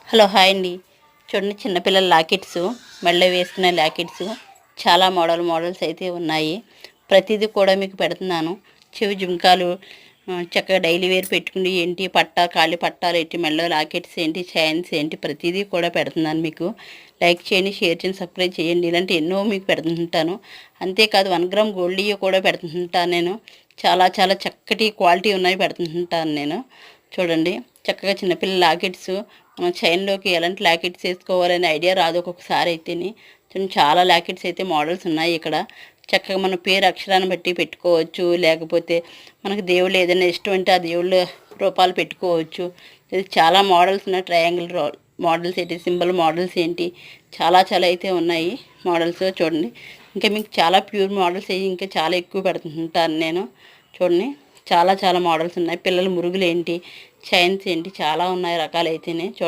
Hello hi అండి. చూడండి, చిన్నపిల్లల లాకెట్స్, మెడలో వేసుకునే లాకెట్స్, చాలా మోడల్స్ అయితే ఉన్నాయి. ప్రతిదీ కూడా మీకు పెడుతున్నాను. చెవి జుంకాలు, చక్కగా డైలీ వేర్ పెట్టుకుని ఏంటి, కాళ్ళ పట్టాలు ఏంటి, మెడలో లాకెట్స్ ఏంటి, చైన్స్ ఏంటి, ప్రతిదీ కూడా పెడుతున్నాను మీకు. లైక్ చేయండి, షేర్ చేయండి, సబ్స్క్రైబ్ చేయండి. ఇలాంటి ఎన్నో మీకు పెడుతుంటాను. అంతేకాదు 1 గ్రామ్ గోల్డ్ కూడా పెడుతుంటాను నేను. చాలా చాలా చక్కటి క్వాలిటీ ఉన్నాయి పెడుతుంటాను నేను. చూడండి, చక్కగా చిన్నపిల్లల లాకెట్స్, మనం చైన్లోకి ఎలాంటి లాకెట్స్ వేసుకోవాలనే ఐడియా రాదు ఒక్కొక్కసారి అయితేనే. చాలా లాకెట్స్ అయితే మోడల్స్ ఉన్నాయి ఇక్కడ. చక్కగా మన పేరు అక్షరాన్ని బట్టి పెట్టుకోవచ్చు, లేకపోతే మనకు దేవుళ్ళు ఏదైనా ఇష్టం అంటే ఆ దేవుళ్ళ రూపాలు పెట్టుకోవచ్చు. ఇది చాలా మోడల్స్ ఉన్నాయి. ట్రయాంగిల్ మోడల్స్ ఏంటి, సింబల్ మోడల్స్ ఏంటి, చాలా చాలా అయితే ఉన్నాయి మోడల్స్. చూడండి, ఇంకా మీకు చాలా ప్యూర్ మోడల్స్ ఇంకా చాలా ఎక్కువ పెడుతుంటాను నేను. చూడండి, చాలా చాలా మోడల్స్ ఉన్నాయి. పిల్లల మురుగులు ఏంటి, చైన్స్ ఏంటి, చాలా ఉన్నాయి రకాలైతేనే.